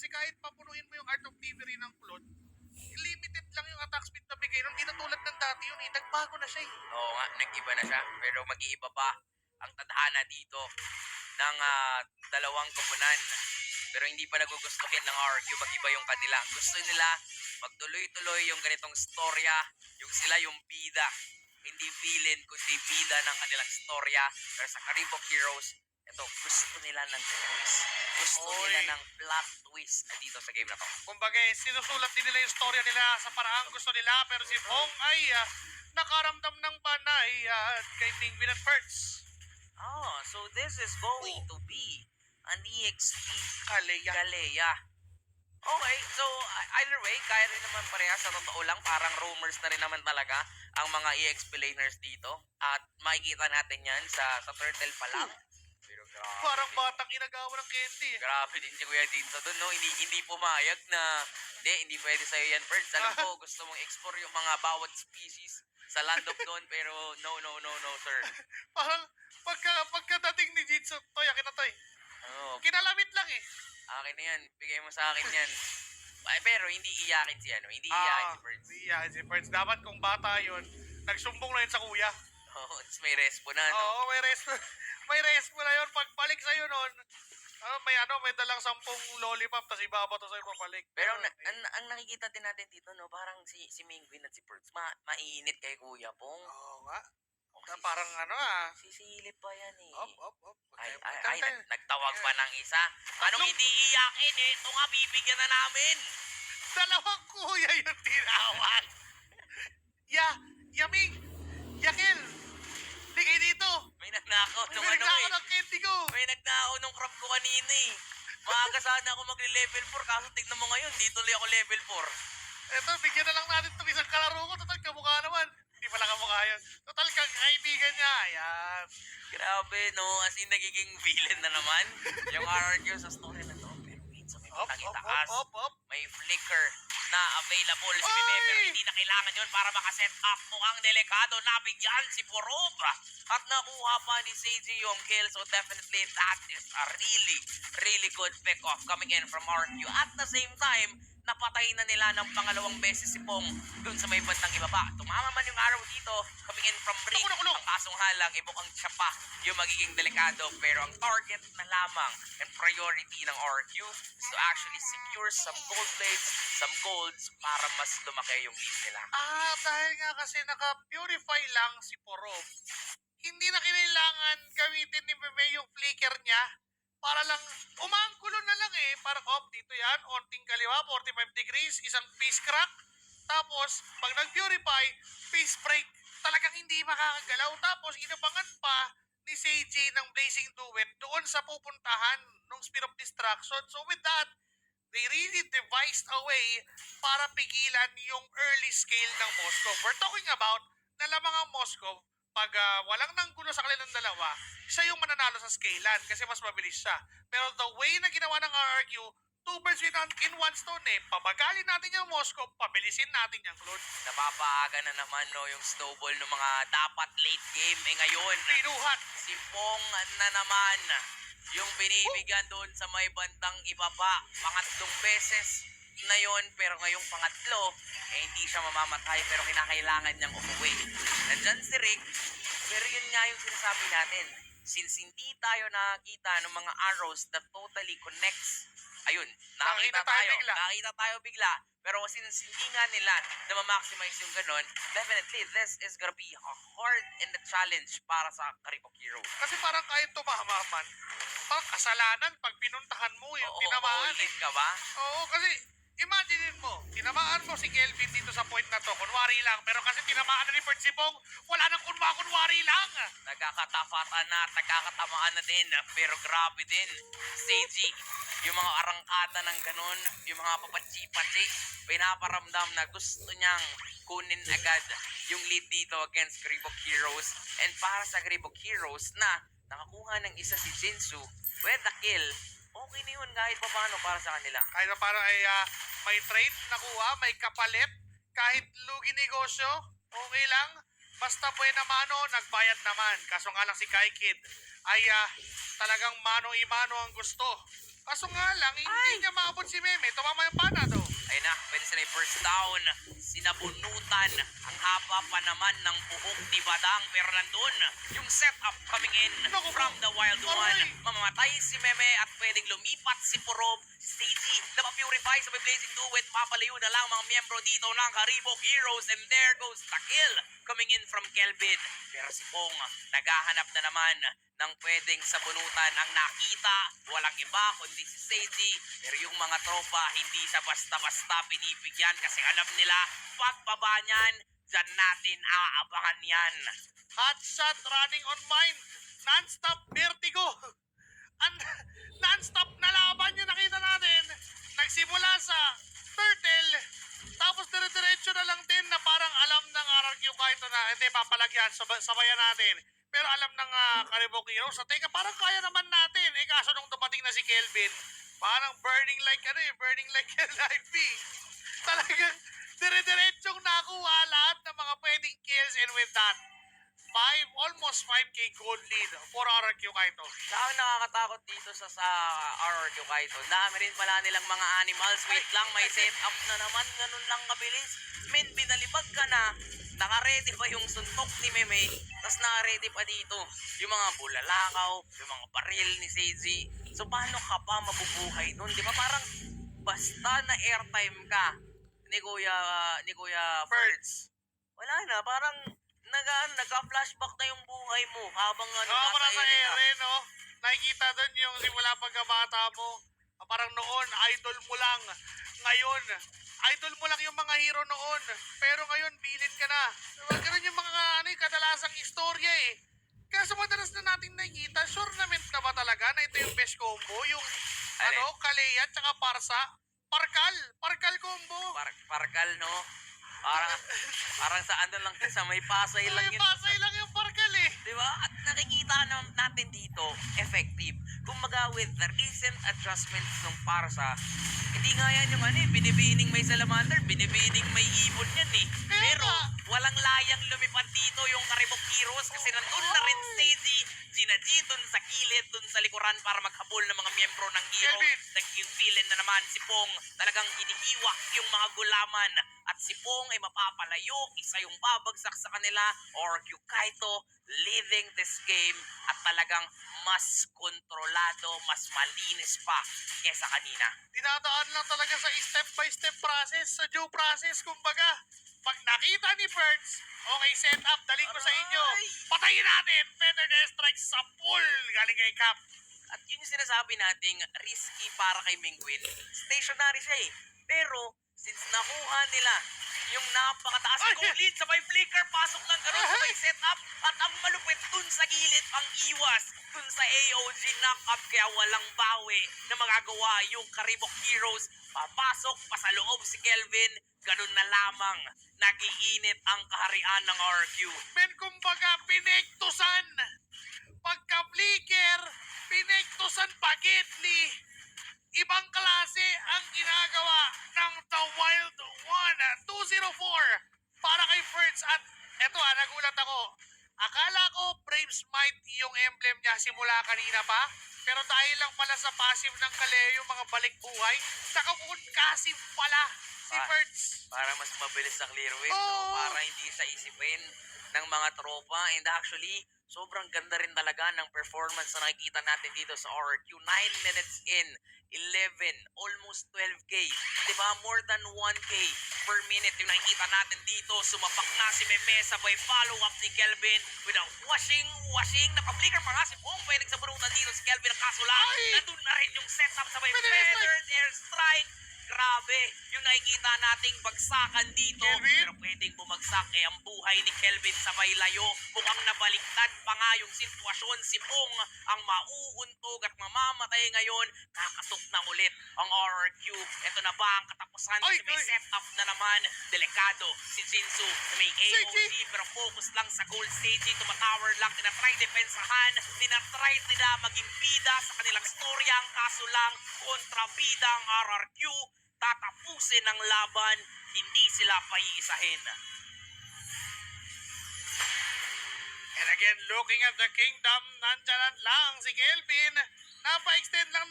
kasi kahit papunuin mo yung Art of Thievery ng Claude, limited lang yung attack speed na bigay nun. Hindi na tulad ng dati yun eh. Nagbago na siya eh. Oo nga, nag-iba na siya. Pero mag-iiba pa ang tadhana dito ng dalawang koponan. Pero hindi pa nagugustuhin ng RQ, mag-iba yung kanila. Gusto nila magtuloy-tuloy yung ganitong storya, yung sila yung bida. Hindi villain, kundi bida ng kanilang storya. Pero sa Karibok Heroes, ito, gusto nila ng twist. Gusto nila ng plot twist dito sa game na to. Kumbaga, sinusulat din nila yung storya nila sa paraang gusto nila. Pero si Pong ay nakaramdam ng panay kay Penguin at Perks. Oh, so this is going to be an EXP Kaleya. Galea. Okay, so either way, kaya rin naman parehas. Sa totoo lang, parang rumors na rin naman talaga ang mga EXP laners dito. At makikita natin yan sa Turtle pa lang. Pero grabe. Parang batang inagawa ng candy. Grabe din si Kuya Dinso doon, no? Hindi pumayag na, hindi pwede sa'yo yan, Birds. Alam ko, gusto mong explore yung mga bawat species sa land of doon, pero no, sir. Parang pagkadating ni Jitsu, Toy, akin na Toy. Oh, Kinalamit lang eh. akin na yan. Bigay mo sa akin yan. Ay, pero hindi iyakin si hindi iyakin si Birds. Hindi iyakin si Birds. Dapat kung bata yun, nagsumbong na yun sa kuya. Oo, may respo na, no? Oo, may respo na yun. Pagbalik sa'yo nun, may dalang 10 lollipop, tapos ibabato sa'yo pabalik. Pero ang nakikita din natin dito, no, parang si Mingwin at si Birds, mainit kay Kuya Pong. Oo nga. Oh, Parang sisilip pa yan eh. Op. Ay, nagtawag pa ng isa. Anong hindi iyakin eh? Ito nga, bibigyan na namin. Dalawang kuya yung tinawag. Yaming, Yakil, ligay dito. May nagnakaw nung May nagdako ng candy ko. May nagnakaw nung crop ko kanina eh. Maaga sana ako magle-level 4, kaso tignan mo ngayon, di tuloy ako level 4. Eto, bigyan na lang natin itong isang kalaro ko. Total, kamukha naman. Hindi pala kamukha yun. Total, kaibigan niya. Ayan. Grabe, no? As in, nagiging villain na naman. Yung RRQ sa story na to. Pero wait, so may matangitaas. May flicker na available si Bebe, pero hindi na kailangan yun para makaset up mo ang delikado na bigyan si Porob. At nakuha pa ni Seiji yung kill, so definitely that is a really good pick-off coming in from RQ. At the same time, napatay na nila ng pangalawang beses si Pong dun sa may bandang ibaba. Tumama man yung arrow dito, coming in from Brick. Ang kasong halang, ibukang siya pa yung magiging delikado, pero ang target na lamang and priority ng RQ is to actually secure some gold plates, some golds, para mas lumaki yung lead nila. Dahil nga kasi naka-purify lang si Porob, hindi na kailangan gamitin ni Bebe yung flicker niya para lang, umangkulo na lang eh. Parang, dito yan, onting kaliwa, 45 degrees, isang face crack. Tapos, pag nag-purify, face break, talagang hindi makakagalaw. Tapos, inabangan pa ni Seiji ng Blazing Duet doon sa pupuntahan ng Spear of Destruction. So, with that, they really devised a way para pigilan yung early scale ng Moscow. We're talking about na lamang ang Moscow, pag walang nanggulo sa kanilang dalawa, siya yung mananalo sa scalan kasi mas mabilis siya. Pero the way na ginawa ng RRQ, 2 birds in one stone eh. Pabagalin natin yung Moscow, pabilisin natin yung Claude. Napapaaga na naman, no, yung snowball ng mga dapat late game. Ngayon, pinuhat. Si Pong na naman yung binibigyan doon sa may bandang ibaba. Pangatlong beses na yon, pero ngayong pangatlo, hindi siya mamamatay, pero kinakailangan niyang umuwi. Nandyan si Rick, pero yun nga yung sinasabi natin. Since hindi tayo nakakita ng mga arrows that totally connects, ayun, nakita tayo bigla. Pero since hindi nga nila na ma-maximize yung ganun, definitely this is gonna be a hard in the challenge para sa Karibok Hero. Kasi parang kahit tumama man, parang kasalanan pag pinuntahan mo yung tinamaan eh. Ka ba? Oo, kasi imagine mo, tinamaan mo si Kelvin dito sa point na to, kunwari lang, pero kasi tinamaan na ni Bert Sipong, wala nang kunwari lang. Nagkakatafatan na, nagkakatamaan na din, pero grabe din. Seiji, yung mga arangkada ng ganun, yung mga papatsi-patsi, pinaparamdam na gusto niyang kunin agad yung lead dito against Karibok Heroes. And para sa Karibok Heroes na nakakuha ng isa si Jinsu with the kill, okay na yun kahit pa paano para sa kanila. Kahit pa paano ay may trade nakuha, may kapalit, kahit lugi negosyo, okay lang. Basta buena mano, nagbayad naman. Kaso nga lang si Kai Kid ay talagang mano-imano ang gusto Kaso nga lang, hindi niya maabot si Meme. Tumama yung panado. Ayun na, pwede sila yung first down. Sinabunutan ang haba pa naman ng buhok ni Badang. Pero nandun, yung setup coming in Naku po. from the Wild One. Aray. Mamamatay si Meme at pwedeng lumipat si Porob. Stagey, napapurify sa may Blazing Duet. Mapalayo na lang mga miyembro dito ng Karibok Heroes. And there goes the kill coming in from Kelvin. Pero si Pong, naghahanap na naman ng pwedeng sabunutan. Ang nakita, walang iba kundi si Seiji. Pero yung mga tropa, hindi siya basta-basta binibigyan kasi alam nila, pagbaba niyan, dyan natin aabangan yan. Hot shot running on mine. Non-stop vertigo. Ang non-stop na laban yung nakita natin. Nagsimula sa turtle. Tapos dire-diretso na lang din na parang alam ng RRQ kahit na hindi papalagyan. Sabayan natin. Pero alam ng Karibok Heroes na teka parang kaya naman natin. Eh kaso nung dumating na si Kelvin, parang burning like live bee. Talagang dire-diretsong nakuha lahat ng mga pwedeng kills and with that, almost 5K gold lead for RRQ Kaito. Saka ang nakakatakot dito sa RRQ Kaito, dami rin pala nilang mga animals. Wait lang, may setup na naman, ganun lang kabilis. Min, binalibag ka na, naka-ready pa yung suntok ni Meme, tapos naka-ready pa dito yung mga bulalakaw, yung mga baril ni Seiji. So paano ka pa mabubuhay nun? Di ba parang basta na airtime ka ni Kuya Ferds, wala na, parang nagka-flashback na yung buhay mo habang Parang sa ere ka. ere, no? Nakikita doon yung simula pagkabata mo. Parang noon, idol mo lang. Ngayon, idol mo lang yung mga hero noon. Pero ngayon, bilid ka na. Diba? Ganun yung mga kadalasang istorya eh. Kaya sa madalas na natin nakikita, tournament na ba talaga na ito yung best combo? Yung Kalea tsaka Parsa? Parkal combo. Parkal, no? Parang sa ano lang, sa may Pasay lang Ay, yun. Pasay lang yung Parkal eh. Di ba? At nakikita natin dito, effective. Kumbaga with the recent adjustments ng Parsa, hindi nga yan yung binibining may salamander, binibining may ibon yan eh. Kaya Pero nga. walang layang lumipad dito yung Karibok Heroes kasi nandun na rin Stacey, Gina G dun sa kilid, dun sa likuran para maghabol ng mga miyembro ng Heroes. Kelvin. Naging villain na naman si Pong, talagang hinihiwak yung mga gulaman at si Pong ay mapapalayo, isa yung babagsak sa kanila or Kaito leading this game at talagang mas kontrolado, mas malinis pa kesa kanina. Dinadaan lang talaga sa step-by-step process, sa due process, kumbaga. Pag nakita ni Ferds, okay, set up, daling ko sa inyo. Aray! Patayin natin, feather strike sa pool, galing kay Cap. At yun yung sinasabi nating risky para kay Mingwin. Stationary siya eh. Pero, since nakuha nila yung napakataas Ay! na goal lead, sabay flicker, pasok ng gano'n, sabay setup, at ang malupit dun sa gilid, ang iwas dun sa AOG knock-up, kaya walang bawi na magagawa yung Karibok Heroes. Papasok pa sa loob si Kelvin, ganun na lamang nagiinit ang kaharian ng RQ. Men, kumbaga, pinektusan. Pagka-flicker, pinektusan pagitli. Ibang klase ang ginagawa ng The Wild One. 204 para kay Ferds. At eto nagulat ako. Akala ko Brave Smite yung emblem niya simula kanina pa. Pero dahil lang pala sa passive ng Kaleo, yung mga balik buhay, nakakunkasive pala si Ferds. Para mas mabilis sa clear wave, Oo. no? Para hindi sa isipin ng mga tropa. And actually, sobrang ganda rin talaga ng performance na nakikita natin dito sa RQ. 9 minutes in, 11, almost 12K. Diba? More than 1K per minute yung nakikita natin dito. Sumapak na si Meme, sabay follow-up ni Kelvin with a washing. Naka-flicker pa nga si Pong. Pwedeng sa burutan dito si Kelvin. Kaso lang, Ay! nandun na rin yung setup, sabay Feather feathered airstrike. Grabe, yung nakikita nating bagsakan dito. Kelvin? Pero pwedeng bumagsak ang buhay ni Kelvin sabay layo. Mukhang nabaliktad pa nga yung sitwasyon. Si Pong ang mauuntog at mamamatay ngayon. Kakatok na ulit ang RRQ. Ito na ba ang katapusan? Ay, Kasi may ay. setup na naman. Delikado si Jinsu na may AOG Seiji. pero focus lang sa gold staging. Tumatower lang. Tinatry depensahan. Tinatry nila maging bida sa kanilang storya. Ang kaso lang, kontra bida ang RRQ. Tatapusin ang laban, hindi sila paiisahin. And again, looking at the kingdom, nandyan lang si Kelvin. Napa-extend lang